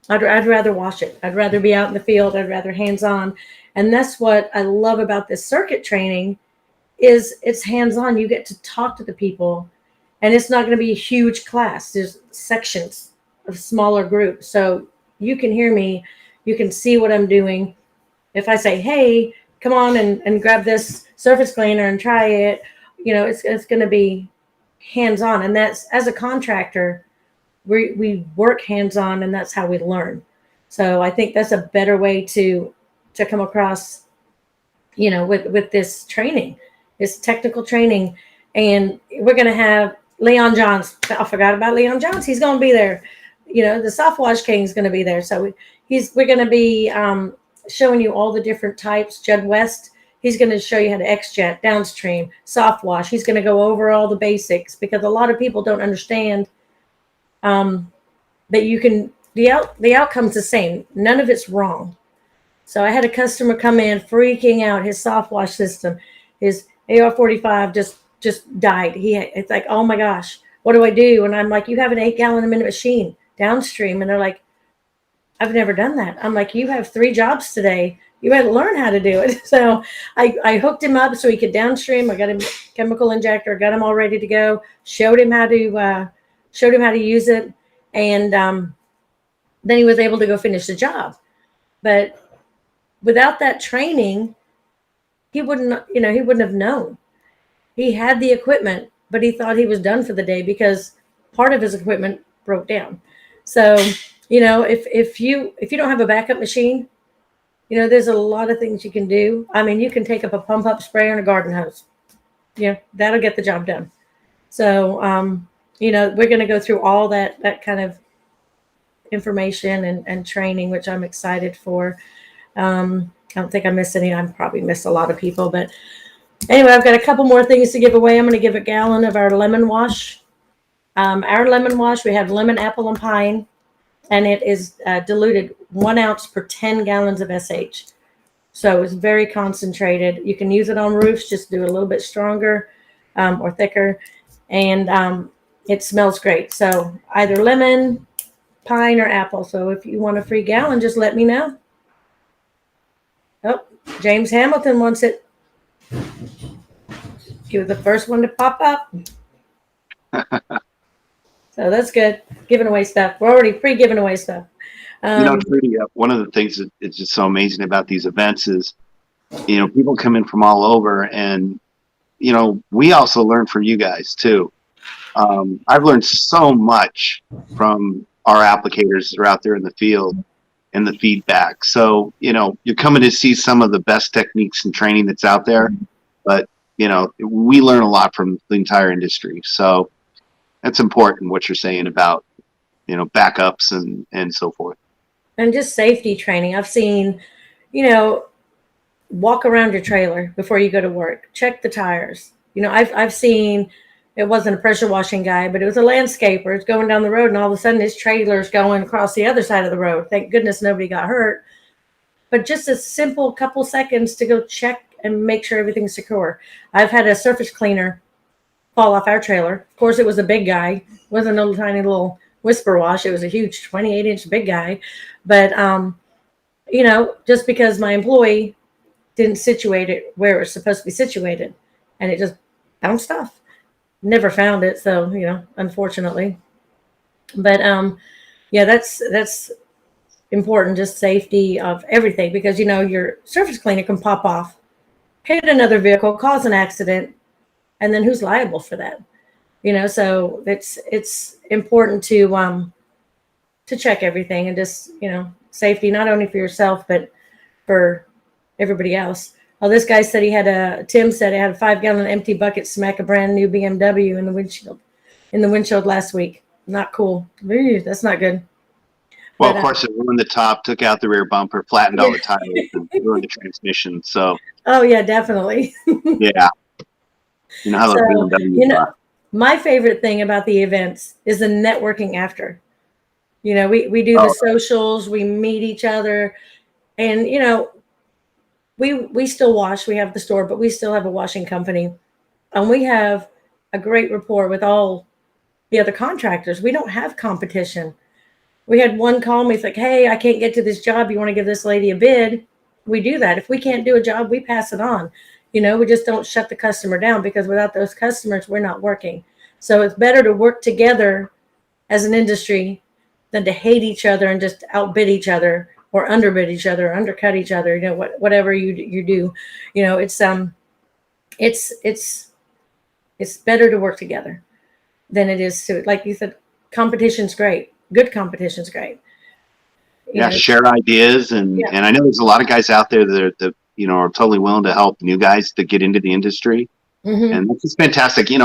I'd rather wash it. I'd rather be out in the field. I'd rather hands-on. And that's what I love about this circuit training is it's hands-on. You get to talk to the people, and it's not going to be a huge class. There's sections of smaller groups. So you can hear me. You can see what I'm doing. If I say, hey, come on and grab this surface cleaner and try it, it's going to be hands-on. And that's, as a contractor, we work hands-on, and that's how we learn. So I think that's a better way to come across, with this training, this technical training. And we're going to have Leon Johns. I forgot about Leon Johns. He's going to be there. The Soft Wash King is going to be there. So we're going to be showing you all the different types. Judd West, he's going to show you how to exjet, downstream, soft wash. He's going to go over all the basics, because a lot of people don't understand that you can, the outcome's the same. None of it's wrong. So I had a customer come in freaking out. His soft wash system, his AR-45 just died. It's like, oh my gosh, what do I do? And I'm like, you have an 8-gallon-a-minute machine downstream. And they're like, I've never done that. I'm like, you have 3 jobs today. You had to learn how to do it. So I hooked him up so he could downstream. I got him a chemical injector, got him all ready to go, showed him how to use it. And then he was able to go finish the job. But without that training, he wouldn't have known. He had the equipment, but he thought he was done for the day because part of his equipment broke down. So, if you don't have a backup machine, there's a lot of things you can do. I mean, you can take up a pump up sprayer and a garden hose. That'll get the job done. So, we're going to go through all that kind of information and training, which I'm excited for. I don't think I missed any. I probably missed a lot of people, but anyway, I've got a couple more things to give away. I'm going to give a gallon of our lemon wash. Our lemon wash, we have lemon, apple, and pine, and it is diluted 1 ounce per 10 gallons of SH. So it's very concentrated. You can use it on roofs, just do it a little bit stronger or thicker, and it smells great. So either lemon, pine, or apple. So if you want a free gallon, just let me know. Oh, James Hamilton wants it. He was the first one to pop up. So that's good. Giving away stuff. We're already pre-giving away stuff. Trudy, one of the things that is just so amazing about these events is, people come in from all over, and we also learn from you guys too. I've learned so much from our applicators that are out there in the field and the feedback. So, you're coming to see some of the best techniques and training that's out there, but, we learn a lot from the entire industry. So that's important what you're saying about, backups and so forth. And just safety training. I've seen, you know, walk around your trailer before you go to work. Check the tires. I've seen, it wasn't a pressure washing guy, but it was a landscaper. It's going down the road, and all of a sudden his trailer's going across the other side of the road. Thank goodness nobody got hurt. But just a simple couple seconds to go check and make sure everything's secure. I've had a surface cleaner fall off our trailer. Of course, it was a big guy. It wasn't a little tiny little whisper wash. It was a huge 28-inch big guy. But, just because my employee didn't situate it where it was supposed to be situated, and it just bounced off. Never found it, so unfortunately. But yeah, that's important, just safety of everything, because your surface cleaner can pop off, hit another vehicle, cause an accident, and then who's liable for that? So it's important to check everything, and just safety not only for yourself but for everybody else. Oh, this guy said Tim said he had a 5-gallon empty bucket smack a brand new BMW in the windshield last week. Not cool. Ooh, that's not good. Well, of course, it ruined the top, took out the rear bumper, flattened all the tires, and ruined the transmission. So. Oh yeah, definitely. Yeah. You know how those BMWs are. My favorite thing about the events is the networking after. We do the socials, we meet each other, and we still wash. We have the store, but we still have a washing company, and we have a great rapport with all the other contractors. We don't have competition. We had one call me, it's like, hey, I can't get to this job. You want to give this lady a bid? We do that. If we can't do a job, we pass it on. We just don't shut the customer down, because without those customers, we're not working. So it's better to work together as an industry than to hate each other and just outbid each other or underbid each other, or undercut each other. Whatever you do, it's better to work together than it is to, like you said, competition's great. Good competition's great. Share ideas, and I know there's a lot of guys out there that are totally willing to help new guys to get into the industry. Mm-hmm. And this is fantastic. And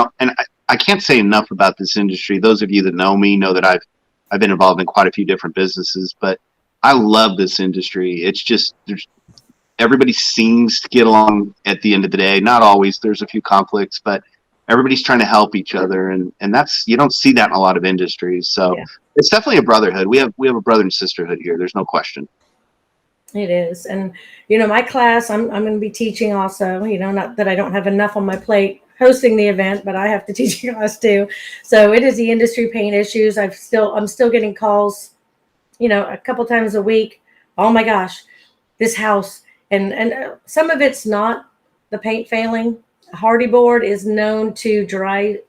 I can't say enough about this industry. Those of you that know me know that I've been involved in quite a few different businesses, but I love this industry. It's just, everybody seems to get along at the end of the day. Not always. There's a few conflicts, but everybody's trying to help each other, and that's, you don't see that in a lot of industries. So it's definitely a brotherhood. We have a brother and sisterhood here. There's no question. It is. And my class, I'm going to be teaching also. Not that I don't have enough on my plate hosting the event, but I have to teach a class too. So it is the industry paint issues. I'm still getting calls, a couple times a week. Oh my gosh, this house, and some of it's not the paint failing. Hardy board is known to dry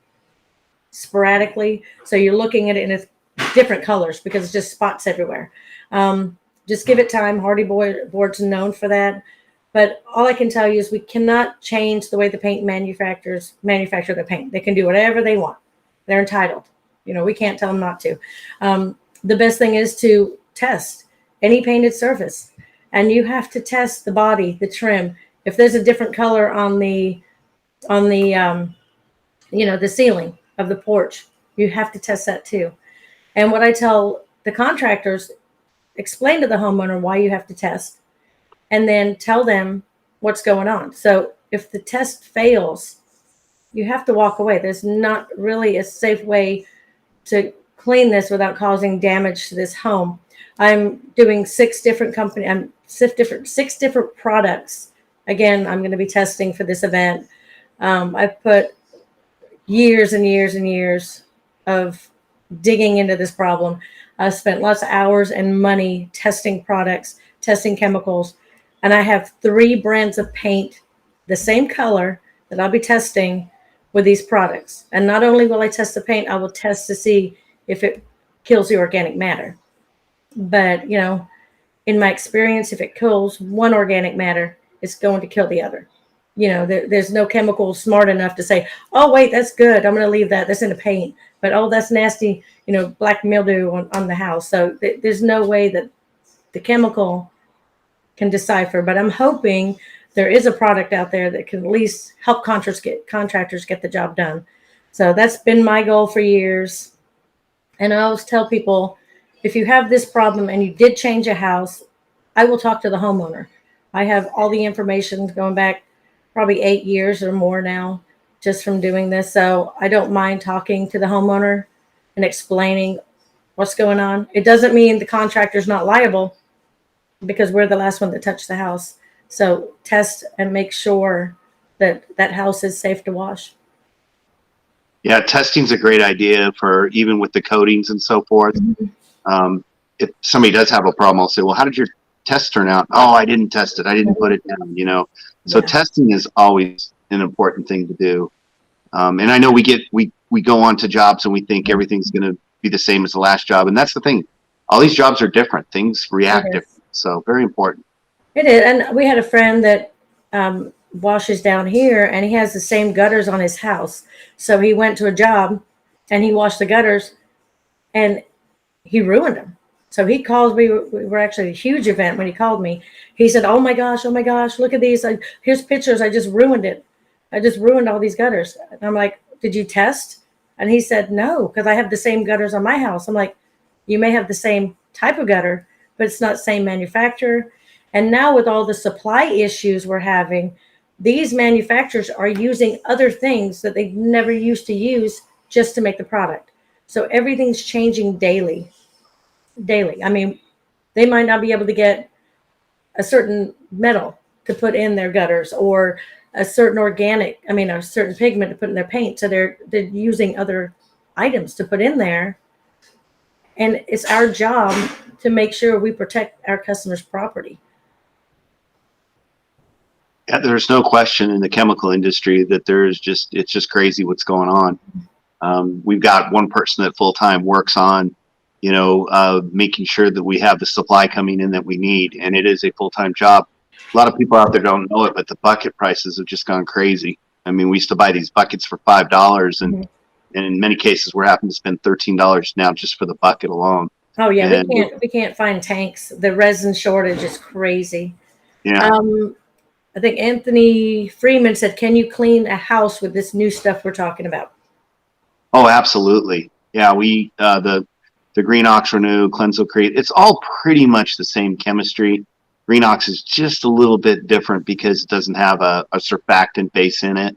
sporadically, so you're looking at it in its different colors because it's just spots everywhere. Just give it time. Hardy board's known for that. But all I can tell you is we cannot change the way the paint manufacturers manufacture their paint. They can do whatever they want. They're entitled. We can't tell them not to. The best thing is to test any painted surface, and you have to test the body, the trim. If there's a different color on the the ceiling of the porch, you have to test that too. And what I tell the contractors, explain to the homeowner why you have to test, and then tell them what's going on. So if the test fails, you have to walk away. There's not really a safe way to clean this without causing damage to this home. I'm doing 6 different products. Again, I'm going to be testing for this event. I've put years and years and years of digging into this problem. I spent lots of hours and money testing products, testing chemicals. and I have 3 brands of paint, the same color, that I'll be testing with these products. And not only will I test the paint, I will test to see if it kills the organic matter. But, in my experience, if it kills one organic matter, it's going to kill the other. There's no chemical smart enough to say, oh, wait, that's good. I'm going to leave that. That's in the paint. But, oh, that's nasty, black mildew on the house. So there's no way that the chemical can decipher. But I'm hoping there is a product out there that can at least help contractors get the job done. So that's been my goal for years. And I always tell people, if you have this problem and you did change a house, I will talk to the homeowner. I have all the information going back probably 8 years or more now, just from doing this. So I don't mind talking to the homeowner and explaining what's going on. It doesn't mean the contractor's not liable, because we're the last one that touched the house. So test and make sure that that house is safe to wash. Yeah, testing's a great idea for even with the coatings and so forth. If somebody does have a problem, I'll say, well, how did your test turn out? Oh, I didn't test it. I didn't put it down, So testing is always an important thing to do. And I know we go on to jobs and we think everything's going to be the same as the last job. And that's the thing. All these jobs are different. Things react different. So very important. It is. And we had a friend that washes down here, and he has the same gutters on his house. So he went to a job and he washed the gutters and he ruined them. So he calls me. We were actually a huge event when he called me. He said, oh my gosh, look at these. Here's pictures. I just ruined it. I just ruined all these gutters. And I'm like, did you test? And he said, no, because I have the same gutters on my house. I'm like, you may have the same type of gutter, but it's not same manufacturer. And now with all the supply issues we're having, these manufacturers are using other things that they never used to use just to make the product. So everything's changing daily. I mean, they might not be able to get a certain metal to put in their gutters, or a certain a certain pigment to put in their paint. So they're using other items to put in there. And it's our job to make sure we protect our customers' property. Yeah, there's no question in the chemical industry that it's just crazy what's going on. We've got one person that full time works on, making sure that we have the supply coming in that we need. And it is a full-time job. A lot of people out there don't know it, but the bucket prices have just gone crazy. I mean, we used to buy these buckets for $5, and in many cases we're having to spend $13 now just for the bucket alone. Oh yeah, we can't find tanks. The resin shortage is crazy. Yeah. I think Anthony Freeman said, can you clean a house with this new stuff we're talking about? Oh, absolutely. Yeah, the Green Ox Renew, Cleansocrete, it's all pretty much the same chemistry. Green Ox is just a little bit different because it doesn't have a surfactant base in it.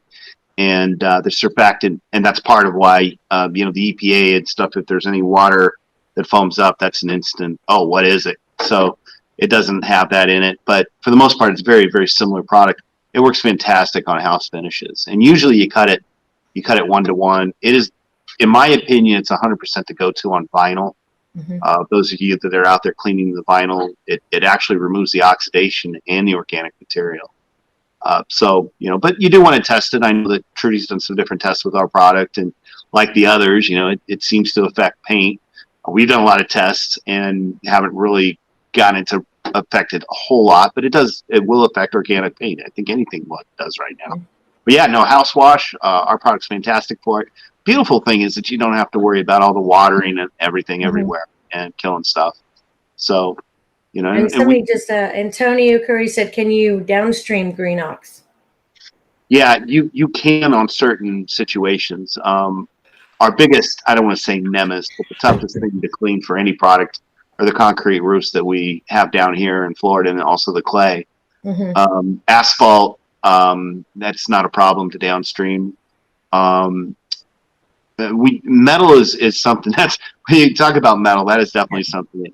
And the surfactant, and that's part of why, the EPA and stuff, if there's any water that foams up, that's an instant, oh, what is it? So it doesn't have that in it. But for the most part, it's a very, very similar product. It works fantastic on house finishes. And usually you cut it 1-to-1. It is, in my opinion, it's 100% the go-to on vinyl. Those of you that are out there cleaning the vinyl, it actually removes the oxidation and the organic material. But you do want to test it. I know that Trudy's done some different tests with our product, and like the others, it seems to affect paint. We've done a lot of tests and haven't really gotten into affected a whole lot, but it will affect organic paint. I think anything does right now. But yeah, no, house wash, our product's fantastic for it. Beautiful thing is that you don't have to worry about all the watering and everything everywhere and killing stuff. So, and somebody Antonio Curry said, can you downstream Green Ox? Yeah, you can on certain situations. Our biggest, I don't want to say nemesis, but the toughest thing to clean for any product are the concrete roofs that we have down here in Florida, and also the clay. Asphalt, that's not a problem to downstream. Metal is something that's, when you talk about metal, that is definitely something that